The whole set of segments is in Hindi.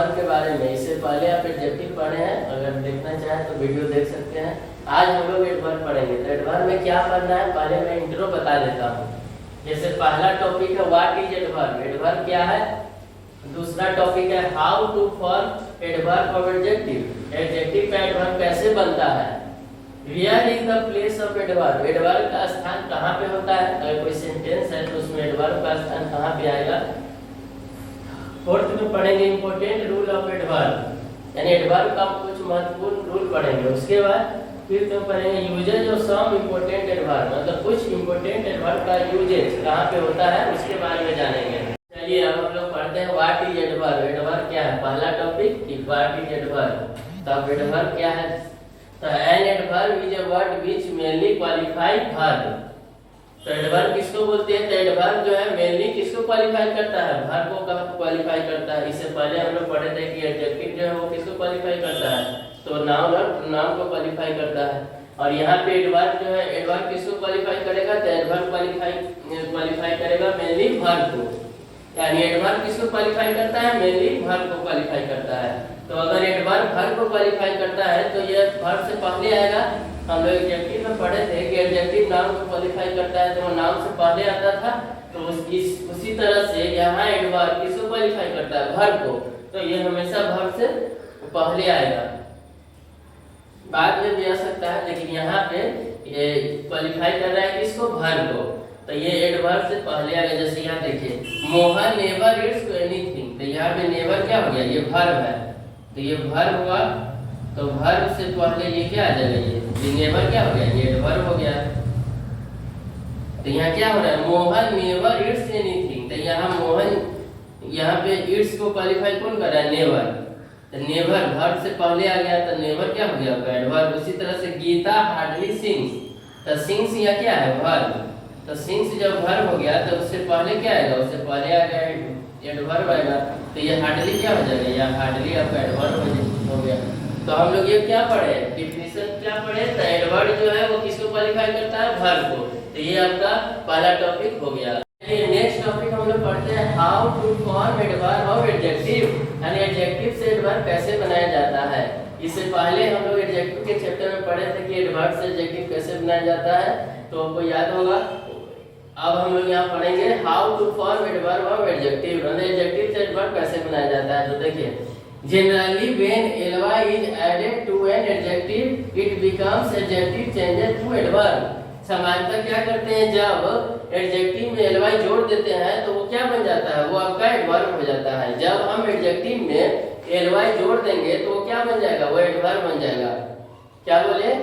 एडवर्ब के बारे में। इससे पहले आप एडजेक्टिव पढ़े हैं, अगर देखना चाहें तो वीडियो देख सकते हैं। आज हम लोग एडवर्ब पढ़ेंगे। तो एडवर्ब में क्या पढ़ना है, पहले मैं इंट्रो बता देता हूँ। जैसे पहला टॉपिक है व्हाट इज एडवर्ब, एडवर्ब क्या है। दूसरा टॉपिक है how to form adverb of adjective, adjective का एडवर्ब कैसे बनता है। Where is the place of adverb, adverb का स्थान कहाँ पे होता है। अगर कोई सेंटेंस है तो उसमें एडवर्ब का स्थान कहाँ पे आएगा। फोर्थ में पढ़ेंगे इंपॉर्टेंट रूल ऑफ एडवर्ब, यानी एडवर्ब का कुछ महत्वपूर्ण रूल पढ़ेंगे। उसके बाद फिर तो पढ़ेंगे usages of some important adverb, मतलब कुछ इंपॉर्टेंट एडवर्ब का यूजेज कहाँ पे होता है उसके बारे में जानेंगे। चलिए अब हम लोग पढ़ते हैं व्हाट इज एडवर्ब, एडवर्ब क्या है। पहला टॉपिक कि व्हाट इज एडवर्ब। तब एडवर्ब क्या है, तो an adverb is a word which mainly qualify verb. तो एडवर्ब किसको बोलते हैं, तो एडवर्ब जो है मेनली किसको क्वालिफाई करता है, वर्ब को क्वालिफाई करता है। इससे पहले हम लोग पढ़े थे कि एडजेक्टिव जो है वो किसको क्वालिफाई करता है, तो नाउन और नाउन को क्वालिफाई करता है। और यहाँ पे एडवर्ब जो है, एडवर्ब किसको क्वालिफाई करेगा, तो एडवर्ब क्वालिफाई करेगा मेनली वर्ब को, यानी एडवर्ब किसको क्वालिफाई करता है, मेनली वर्ब को क्वालिफाई करता है। तो अगर एडवर्ब वर्ब को क्वालिफाई करता है तो ये वर्ब से पहले आएगा। हम लोग एडजेक्टिव में पढ़े थे कि एडजेक्टिव नाउन को क्वालिफाई करता है तो वो नाउन से पहले आता था। तो उसी तरह से यहाँ एडवर्ब किसको क्वालिफाई करता है, वर्ब को, तो ये हमेशा वर्ब से पहले आएगा। बाद में भी आ सकता है, लेकिन यहाँ पे ये क्वालिफाई कर रहा है किसको, वर्ब को, तो ये एडवर्ब से पहले आ गया। जैसे यहाँ देखिए मोहन नेवर ईट्स एनीथिंग, तो यहाँ पे नेवर क्या हो गया, ये वर्ब है, तो ये वर्ब हुआ, तो वर्ब से पहले ये क्या आ जाएगा, ये नेवर क्या हो गया, ये एडवर्ब हो गया। तो यहाँ क्या हो रहा है, मोहन नेवर ईट्स एनीथिंग, तो यहाँ मोहन, यहाँ पे ईट्स को क्वालिफाई कौन कर रहा है, नेवर, तो नेवर वर्ब से पहले आ गया, तो नेवर क्या हो गया, एडवर्ब। उसी तरह से गीता हार्डली सिंग्स, तो सिंग्स यहाँ क्या है, वर्ब, तो सिंग्स जब वर्ब हो गया तो उससे पहले क्या आएगा, उससे पहले आ गया एडवर्ब आएगा, तो ये हार्डली क्या हो जाएगा, या हार्डली आपका एडवर्ब हो गया। तो हम लोग ये क्या पढ़े, डिफिनेशन क्या पढ़े, तो एडवर्ब जो है वो किसको क्वालिफाई करता है, वर्ब को। तो ये आपका पहला टॉपिक हो गया। नेक्स्ट टॉपिक हम लोग पढ़ते हैं how to form adverb of adjective, यानी एडजेक्टिव से एडवर्ब कैसे बनाया जाता है। इससे पहले हम लोग एडजेक्टिव के चैप्टर में पढ़े थे कि एडवर्ब से एडजेक्टिव कैसे बनाया जाता है, तो आपको याद होगा। अब हम लोग यहाँ पढ़ेंगे how to form adverb of adjective, यानी एडजेक्टिव से एडवर्ब कैसे बनाया जाता है। तो देखिए generally when ly is added to an adjective it becomes adjective changes to adverb. सामान्यतः क्या करते हैं, जब एडजेक्टिव में ly जोड़ देते हैं तो वो क्या बन जाता है, वो आपका एडवर्ब हो जाता है। जब हम एडजेक्टिव में ly जोड़ देंगे तो वो क्या बन जाएगा, वो एडवर्ब बन जाएगा। क्या बोले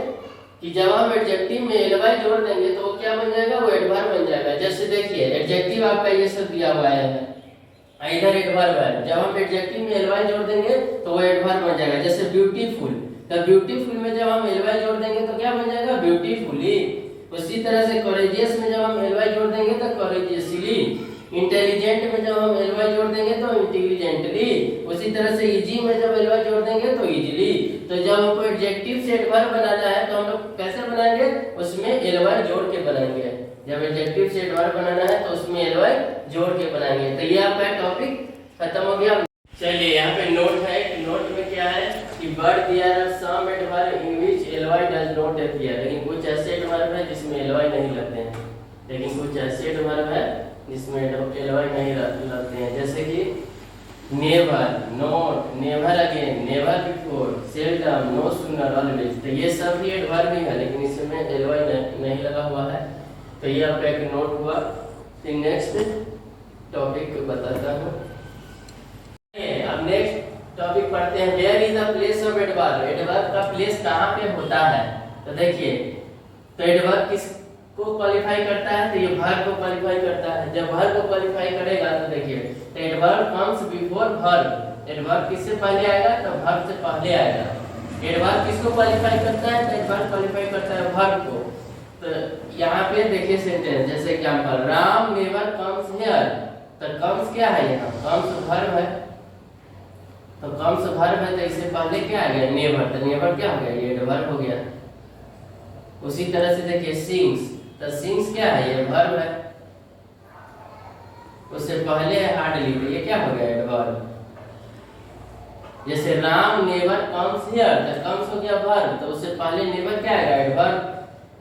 कि जब हम एडजेक्टिव में ly जोड़ देंगे तो वो क्या बन जाएगा, वो एडवर्ब बन जाएगा। जैसे देखिए एडजेक्टिव आपका ये सब दिया हुआ है, इधर एडवर्ब है, जब हम एडजेक्टिव में ly जोड़ देंगे तो वो एडवर्ब बन जाएगा। जैसे ब्यूटीफुल, तो ब्यूटीफुल में जब हम ly जोड़ देंगे तो क्या बन जाएगा, ब्यूटीफुली। उसी तरह से करेजियस में जब हम ly जोड़ देंगे तो करेजियसली। इंटेलिजेंट में जब हम ly जोड़ देंगे तो इंटेलिजेंटली। उसी तरह से इजी में जब ly जोड़ देंगे तो इजीली। तो जब हमको एडजेक्टिव से एडवर्ब बनाना है तो हम लोग कैसे बनाएंगे, उसमें ly जोड़ के बनाएंगे। जब एडजेक्टिव से एडवर्ब बनाना है तो उसमें ly जोड़ के बनाएंगे। तो ये आपका टॉपिक खत्म हो गया। चलिए यहाँ पे नोट है, नोट में क्या है कि but there are some adverb in which ly does not appear, लेकिन कुछ ऐसे एडवर्ब है जिसमें ly नहीं लगते हैं, लेकिन कुछ ऐसे एडवर्ब है जिसमें ly नहीं लगते हैं। जैसे कि never, not, never again, never before, seldom, no sooner, always, तो ये सब भी एडवर्ब ही है लेकिन इसमें ly नहीं लगा हुआ है। तो ये आपका एक नोट हुआ। फिर नेक्स्ट टॉपिक बताता हूँ। अब नेक्स्ट टॉपिक पढ़ते हैं where is the place of adverb, adverb का प्लेस कहाँ पे होता है। तो देखिए तो एडवर्ब किसको क्वालिफाई करता है, तो ये वर्ब को क्वालिफाई करता है। जब वर्ब को क्वालिफाई करेगा तो देखिए तो adverb comes before verb, adverb किससे पहले आएगा, तो वर्ब से पहले आएगा। एडवर्ब किसको क्वालिफाई करता है, तो एडवर्ब क्वालिफाई करता है वर्ब को। तो यहाँ पे देखिए सेंटेंस, जैसे example Ram never comes here, तो कम्स क्या है, यहाँ कम्स वर्ब है, तो कम्स वर्ब है तो इससे पहले क्या आ गया, नेवर, तो नेवर क्या हो गया, ये एडवर्ब हो गया। उसी तरह से देखिए सिंग्स, तो सिंग्स क्या है, ये वर्ब है, उससे पहले है हार्डली, तो ये क्या हो गया, एडवर्ब। जैसे राम नेवर कम्स हियर, तो कम्स हो गया वर्ब, तो उससे पहले नेवर क्या आएगा एडवर्ब।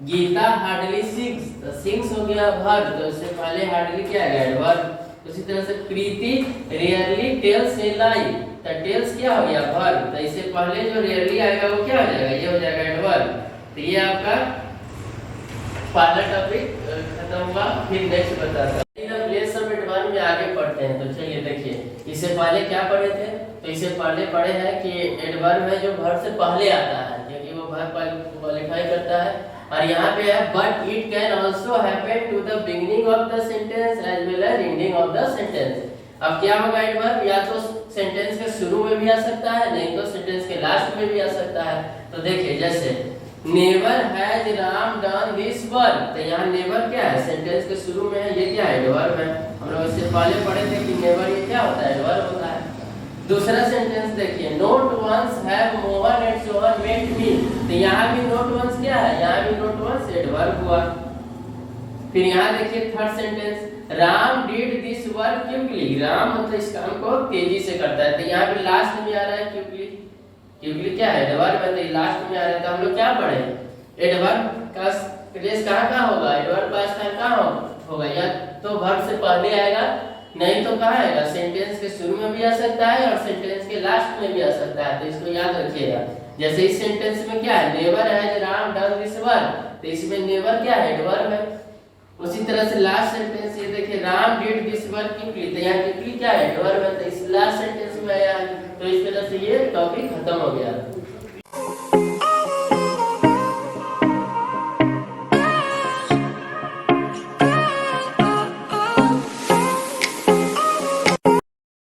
गीता हार्डली सिंग्स, तो सिंग्स हो गया वर्ब, तो उससे पहले हार्डली क्या आएगा एडवर्ब। उसी तरह से प्रीति रेयरली टेल्स ए लाई, तो टेल्स क्या हो गया वर्ब, तो इससे पहले जो रेयरली आएगा वो क्या हो जाएगा, ये हो जाएगा एडवर्ब। तो ये आपका पहला टॉपिक खत्म हुआ। फिर नेक्स्ट बताता हूं प्लेस ऑफ एडवर्ब में आगे पढ़ते हैं। तो चलिए देखिए, इससे पहले क्या पढ़े थे, तो इससे पहले पढ़े हैं कि एडवर्ब है जो वर्ब से पहले आता है, क्योंकि वो वर्ब क्वालिफाई करता है। और यहाँ पे है but it can also happen to the beginning of the sentence as well as ending of the sentence. अब क्या होगा एडवर्ब, या तो सेंटेंस के शुरू में भी आ सकता है, नहीं तो सेंटेंस के लास्ट में भी आ सकता है। तो देखिए जैसे never has Ram done this work, तो यहाँ नेवर क्या है, सेंटेंस के शुरू में है, ये क्या है एडवर्ब है। हम लोग इससे पहले पढ़े थे कि नेवर ये क्या होता है, एडवर्ब होता है। दूसरा सेंटेंस देखिए, not once have Mohan and Sohan met me, तो यहाँ भी नोट वंस क्या है, यहाँ भी नोट वंस एडवर्ब हुआ। फिर यहाँ देखिए third sentence, Ram did this work quickly, Ram मतलब इस काम को तेजी से करता है, तो यहाँ पे लास्ट में आ रहा है क्विकली, क्विकली क्या है एडवर्ब है, तो लास्ट में आ रहा है। तो हम लोग क्या पढ़े, एडवर्ब का प्लेस कहाँ होगा, एडवर्ब पास्ट कहाँ होगा, या तो वर्ब से पहले आएगा, नहीं तो कहाँ आएगा, सेंटेंस के शुरू में भी आ सकता है और सेंटेंस के लास्ट में भी आ सकता है। तो इसको याद रखिएगा। जैसे इस सेंटेंस में क्या है, never has Ram done this work, तो इसमें नेवर क्या है, एडवर्ब है। उसी तरह से लास्ट सेंटेंस ये देखिए, Ram did this work quickly, तो यहाँ क्विकली क्या है, एडवर्ब है, तो इस लास्ट सेंटेंस में आया है। तो इस तरह से ये टॉपिक खत्म हो गया।